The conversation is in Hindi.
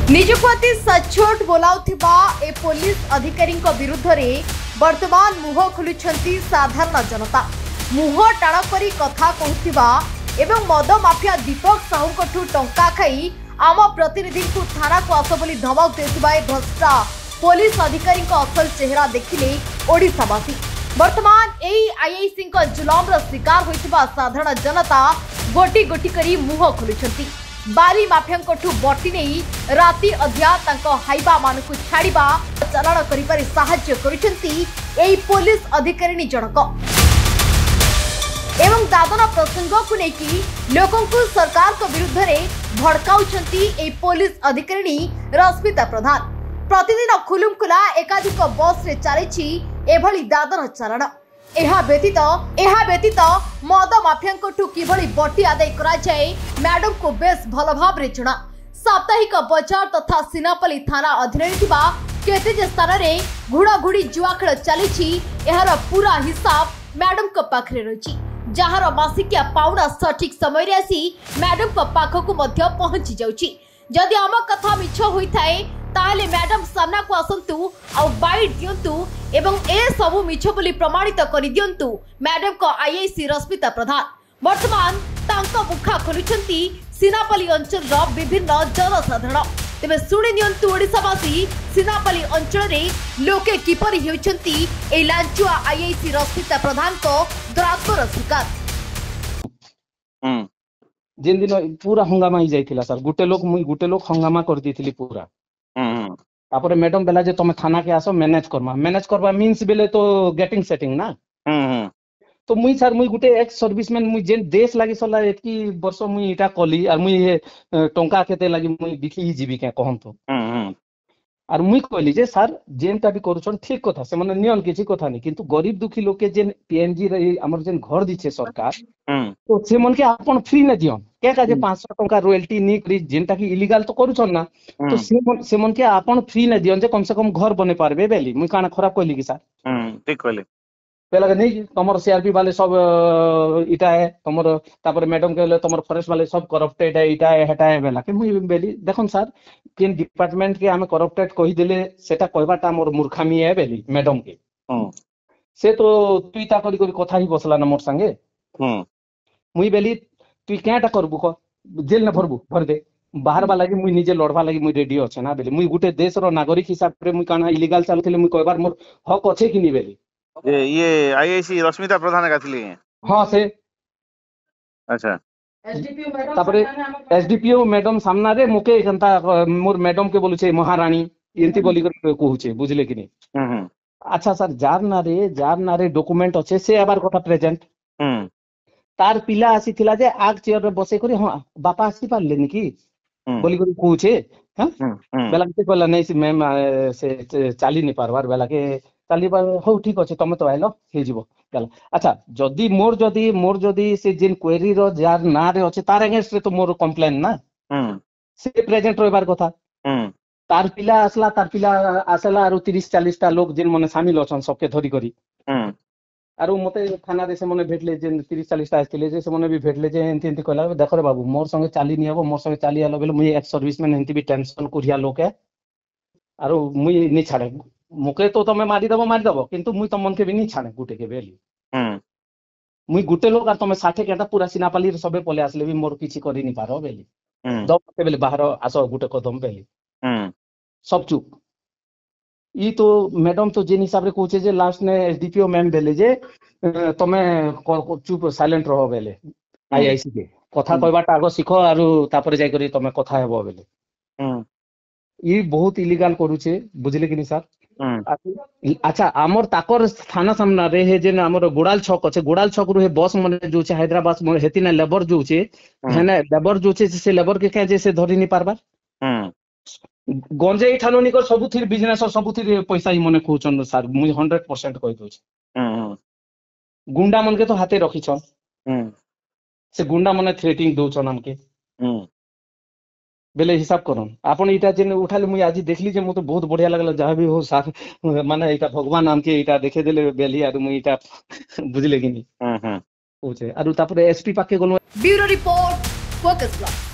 निजको अति सचोट बोलाउथिबा ए पुलिस अधिकारी विरुद्ध रे वर्तमान मुह खोलुछंती साधारण जनता। मुह टाण करी कथा कहूथिबा एवं मद माफिया दीपक साहू टंका खाई आम प्रतिनिधि को थाना को आस बोली धमक देउथिबा ए भ्रष्टा पुलिस अधिकारी असल चेहरा देखिले ओडिशावासी वर्तमान एई आईआईसी जुलम शिकार होइथिबा साधारण जनता गोटी गोटी करी मुह खोलुछंती। बाली माफिया बटी नहीं राति अध्या हाइबा मान छाड़ा चालाण कर साहाय्य करी पुलिस अधिकारी जनक एवं दादन प्रसंग को लेकिन लोकों को सरकार को विरुद्ध में भड़काउछंती पुलिस अधिकारी रश्मिता प्रधान। प्रतिदिन खुलुमखुला एकाधिक बस रे चली एभली दादन चालाण। एहा व्यतीत मद माफिया किभली बटी आदाय करा जाए मैडम को बेस भल भाव रे जणा। साप्ताहिक बजार तथा सिनापली थाना अधीन केते स्थान रे घुड़ाघुड़ी जुआ खेल चली एहार पूरा हिसाब मैडम को पाखरे रही जार मासिकिया पाउना सठिक समय रे आसी मैडम को पाखक पहुंची जाउची। जदि आम कथा मिछ होइथाए ताले मैडम सामना को आसंतु आ बाइट दियंतु एवं ए सबु मिछ बोली प्रमाणित करि दियंतु मैडम को आईआईसी रश्मिता प्रधान। वर्तमान तांको मुखा खोलुछंती सिनापली अंचल रो विभिन्न जनसाधारण। तेबे सुनि नियंतु ओडिशावासी सिनापली अंचल रे लोके किपरि हेउछंती ए लांचुआ आईआईसी रश्मिता प्रधान को दुरात्मर शिकार। जिन दिन पूरा हंगामा ही जाइथिला सर गुटे लोग हंगामा कर दिथिली पूरा। तापरे मैडम बेला जे तुम थाना के आसो मैनेज करबा मीन्स बेले तो गेटिंग सेटिंग ना। तो मुई सर मुई गुटे एक्स सर्विसमैन मुई जेन देश लागि सला एतकी वर्ष मुई इटा कली और मुई टंका केते लागि मुई बिखी ही जीवी के कहन तो और मुई कहली जे सर जेनटा भी करूछन ठीक कथा से माने नियन किछि कथा नहीं किंतु गरीब दुखी लोग के जेन पीएनजी रे हमर जेन घर दिछे सरकार तो से मन के आपन फ्री न दियन के का जे 500 टंका रॉयल्टी नी करी जेनटा की इलीगल तो करूछन ना तो से मन के आपन फ्री न दियन जे कम से कम घर बने पारबे बेली मुई काना खराब कहली कि सर ठीक कहले पहला नहीं तमर सीआरपी वाले सब इटा है तमर तापर मैडम कहले तमर फॉरेस्ट वाले सब करप्टेड है इटा है हटा है बेला के मुई बेली देखन सर केन डिपार्टमेंट के हमें करप्टेड कहि देले सेटा कहबाटा मोर मूर्खामी है बेली मैडम के से तो तुईता करी करी कथा ही बसला ना मोर संगे मुई बेली तुई केटा करबु को जेल न भरबु भर दे बाहर वाला की मुई निजे लड़वा लागि मुई रेडी अछि ना बेली मुई गुटे देश रो नागरिक हिसाब रे मुई काना इलीगल चालथिले मुई कहबार मोर हक अछि कि नि बेली ये आईआईसी रश्मिता प्रधान का थली हां से अच्छा एसडीपीओ मैडम सामना रे मुके जनता मोर मैडम के बोलु छे महारानी एंती बोली कर कहू छे बुझले कि नहीं। अच्छा सर जार ना रे डॉक्यूमेंट अच्छे से आबार कथा प्रेजेंट तार पिला आसी थिला जे आग चेयर रे बसे करी हां बापा आसी पारले कि बोली कर कहू छे हां बेला के कहला नहीं से मैम से चाली नहीं पारवार बेला के चाली हो ठीक अच्छे तुम तो आइल हे जीवो गला। अच्छा जदी मोर जदी से जिन क्वेरी रो जार ना रे अच्छे तार अगेंस्ट रे तो मोर कंप्लेन ना से प्रेजेंट रहबार कथा तार पिला आसला आरो 30-40 टा लोग जिन मने शामिल अछन सबके धरी करी आरो मते थाना रे से मने भेटले जे 30-40 टा आस्थिले जे से मने भी भेटले जे एंती एंती कहला देखो रे बाबू मोर संगे चाली नि हबो मोर संगे चाली आलो बेले मुई एक सर्विसमैन एंती भी टेंशन कुरिया लोक है आरो मुई नि छाड़े मुके तो तमे मारी दबो किंतु मुई तम मन के भी नि छाड़े गुटे के बेली मुई गुटे लोग आर तमे 60 केटा पूरा सिनापाली रे सबे पले आसले भी मोर किछि करि नि पारो बेली दब बेले बाहर आसो गुटे कदम बेली सब चुप ई तो मैडम तो जेन हिसाब रे कहूचे जे लास्ट ने एसडीपीओ मैम बेले जे तमे चुप साइलेंट रहो बेले आईआईसी के कथा कहबाटा आगो सिखो आरो तापर जाय करी तमे कथा हेबो बेले ई बहुत इलीगल करूचे बुझले कि नहीं सर। अच्छा आमर ताकर थाना सामना रे हे जे हमर गोडाल छक अछि गोडाल छक रो हे बस मन जो छे हैदराबाद मन हेती ना लेबर जो छे हेने लेबर जो छे से लेबर के के जे से धरि नि पारबा गंजे ठानो निकर सबुथिर बिजनेस सबुथिर पैसा ही मने खोचन सर मुई 100% कहि दउ छी गुंडा मन के तो हाथे रखी छ से गुंडा मने थ्रेटिंग दउ छ नाम के बेले हिसाब करन आपन इटा जेन उठाले मुई आज देखली जे मते बहुत बढ़िया लागला जहा भी हो साथ माने इटा भगवान नाम के इटा देखे देले बेली आरो मुई इटा बुझले कि नहीं पूछे आरो तापर एसपी पाके गलो। Bureau report focus.